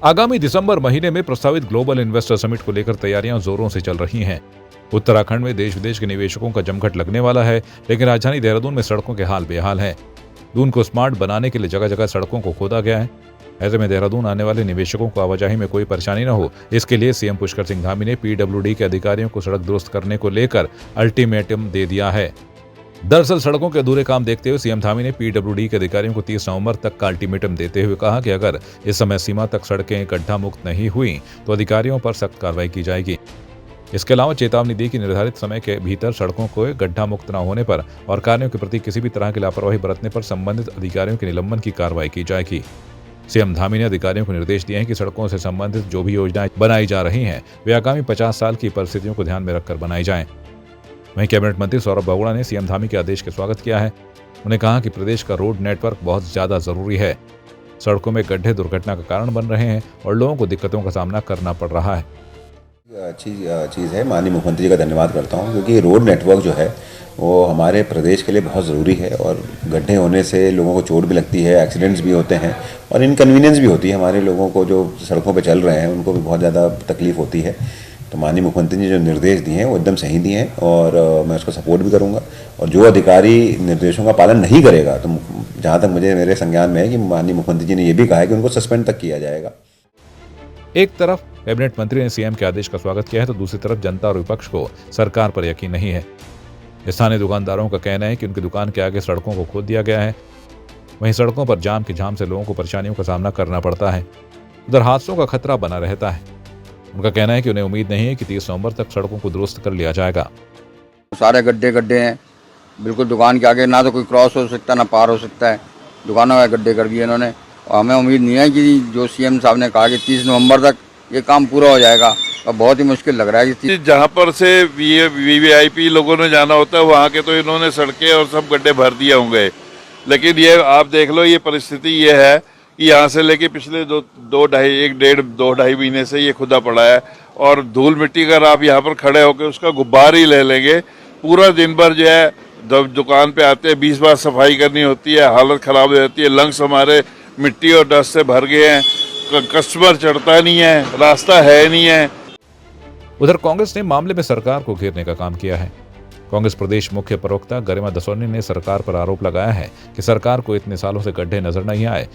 आगामी दिसंबर महीने में प्रस्तावित ग्लोबल इन्वेस्टर समिट को लेकर तैयारियां जोरों से चल रही हैं। उत्तराखंड में देश विदेश के निवेशकों का जमघट लगने वाला है, लेकिन राजधानी देहरादून में सड़कों के हाल बेहाल हैं। दून को स्मार्ट बनाने के लिए जगह जगह सड़कों को खोदा गया है। ऐसे में देहरादून आने वाले निवेशकों को आवाजाही में कोई परेशानी न हो, इसके लिए सीएम पुष्कर सिंह धामी ने पीडब्ल्यूडी के अधिकारियों को सड़क दुरुस्त करने को लेकर अल्टीमेटम दे दिया है। दरअसल सड़कों के अधूरे काम देखते हुए सीएम धामी ने पीडब्ल्यूडी के अधिकारियों को 30 नवंबर तक का अल्टीमेटम देते हुए कहा कि अगर इस समय सीमा तक सड़कें गड्ढा मुक्त नहीं हुई तो अधिकारियों पर सख्त कार्रवाई की जाएगी। इसके अलावा चेतावनी दी कि निर्धारित समय के भीतर सड़कों को गड्ढा मुक्त न होने पर और कार्यों के प्रति किसी भी तरह की लापरवाही बरतने पर संबंधित अधिकारियों के निलंबन की कार्रवाई की जाएगी। सीएम धामी ने अधिकारियों को निर्देश दिए हैं कि सड़कों से संबंधित जो भी योजनाएं बनाई जा रही हैं वे आगामी 50 साल की परिस्थितियों को ध्यान में रखकर बनाई जाएं। वहीं कैबिनेट मंत्री सौरभ बगुड़ा ने सीएम धामी के आदेश का स्वागत किया है। उन्होंने कहा कि प्रदेश का रोड नेटवर्क बहुत ज्यादा जरूरी है। सड़कों में गड्ढे दुर्घटना का कारण बन रहे हैं और लोगों को दिक्कतों का सामना करना पड़ रहा है। अच्छी चीज़ है, माननीय मुख्यमंत्री जी का धन्यवाद करता हूँ, क्योंकि रोड नेटवर्क जो है वो हमारे प्रदेश के लिए बहुत ज़रूरी है और गड्ढे होने से लोगों को चोट भी लगती है, एक्सीडेंट्स भी होते हैं और इनकन्वीनियंस भी होती है। हमारे लोगों को जो सड़कों पे चल रहे हैं उनको भी बहुत ज़्यादा तकलीफ होती है। तो माननीय मुख्यमंत्री जी जो निर्देश दिए हैं वो एकदम सही दिए हैं और मैं उसको सपोर्ट भी करूँगा। और जो अधिकारी निर्देशों का पालन नहीं करेगा तो जहाँ तक मेरे संज्ञान में है कि माननीय मुख्यमंत्री जी ने ये भी कहा है कि उनको सस्पेंड तक किया जाएगा। एक तरफ कैबिनेट मंत्री ने सीएम के आदेश का स्वागत किया है तो दूसरी तरफ जनता और विपक्ष को सरकार पर यकीन नहीं है। स्थानीय दुकानदारों का कहना है कि उनकी दुकान के आगे सड़कों को खोद दिया गया है। वहीं सड़कों पर जाम के झाम से लोगों को परेशानियों का सामना करना पड़ता है। उधर हादसों का खतरा बना रहता है। उनका कहना है कि उन्हें उम्मीद नहीं है कि 30 नवंबर तक सड़कों को दुरुस्त कर लिया जाएगा। सारे गड्ढे हैं, बिल्कुल दुकान के आगे ना तो कोई क्रॉस हो सकता ना पार हो सकता है। दुकानों में गड्ढे कर दिए इन्होंने और हमें उम्मीद नहीं है कि जो सीएम साहब ने कहा कि 30 नवंबर तक ये काम पूरा हो जाएगा और बहुत ही मुश्किल लग रहा है कि जहाँ पर से वीवीआईपी लोगों ने जाना होता है वहाँ के तो इन्होंने सड़कें और सब गड्ढे भर दिए होंगे। लेकिन ये आप देख लो, ये परिस्थिति ये है कि यहाँ से लेके पिछले दो ढाई महीने से ये खुदा पड़ा है और धूल मिट्टी अगर आप यहाँ पर खड़े होकर उसका गुब्बार ही ले लेंगे, पूरा दिन भर जो है दुकान पे आते हैं 20 बार सफाई करनी होती है, हालत खराब हो जाती है। लंग्स हमारे मिट्टी और डस्ट से भर गए हैं, कस्टमर चढ़ता नहीं है, रास्ता है नहीं है। उधर कांग्रेस ने मामले में सरकार को घेरने का काम किया है। कांग्रेस प्रदेश मुख्य प्रवक्ता गरिमा दसोनी ने सरकार पर आरोप लगाया है कि सरकार को इतने सालों से गड्ढे नजर नहीं आए,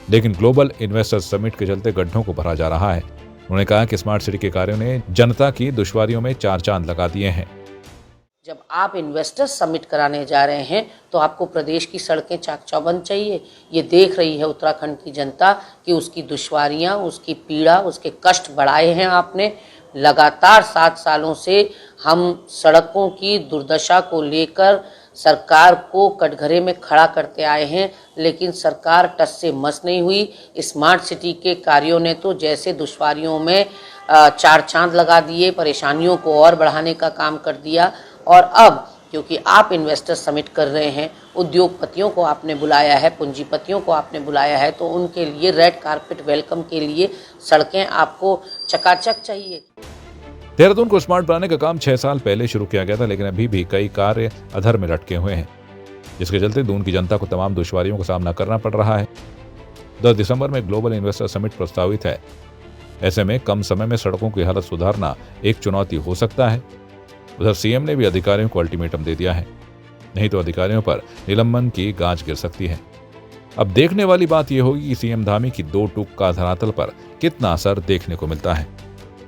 लेकिन ग्लोबल इन्वेस्टर समिट के चलते गड्ढों को भरा जा रहा है। उन्होंने कहा कि स्मार्ट सिटी के कार्यों ने जनता की दुश्वारियों में 4 चांद लगा दिए हैं। जब आप इन्वेस्टर्स समिट कराने जा रहे हैं तो आपको प्रदेश की सड़कें चाक चौबंद चाहिए। ये देख रही है उत्तराखंड की जनता कि उसकी दुश्वारियां, उसकी पीड़ा, उसके कष्ट बढ़ाए हैं आपने। लगातार 7 सालों से हम सड़कों की दुर्दशा को लेकर सरकार को कटघरे में खड़ा करते आए हैं, लेकिन सरकार टस से मस नहीं हुई। स्मार्ट सिटी के कार्यों ने तो जैसे दुश्वारियों में 4 चांद लगा दिए, परेशानियों को और बढ़ाने का काम कर दिया। और अब क्योंकि आप इन्वेस्टर समिट कर रहे हैं, उद्योगपतियों को आपने बुलाया है, पूंजीपतियों को आपने बुलाया है, तो उनके लिए रेड कारपेट वेलकम के लिए सड़कें आपको चकाचक चाहिए। देहरादून को स्मार्ट बनाने का काम 6 साल पहले शुरू किया गया था, लेकिन अभी भी कई कार्य अधर में लटके हुए हैं, जिसके चलते दून की जनता को तमाम दुश्वारियों का सामना करना पड़ रहा है। 10 दिसंबर में ग्लोबल इन्वेस्टर समिट प्रस्तावित है। ऐसे में कम समय में सड़कों की हालत सुधारना एक चुनौती हो सकता है। उधर सीएम ने भी अधिकारियों को अल्टीमेटम दे दिया है, नहीं तो अधिकारियों पर निलंबन की गाज गिर सकती है। अब देखने वाली बात यह होगी कि सीएम धामी की 2 टूक का धरातल पर कितना असर देखने को मिलता है।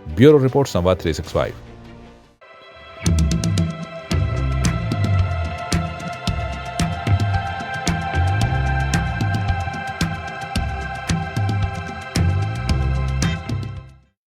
ब्यूरो रिपोर्ट संवाद 365।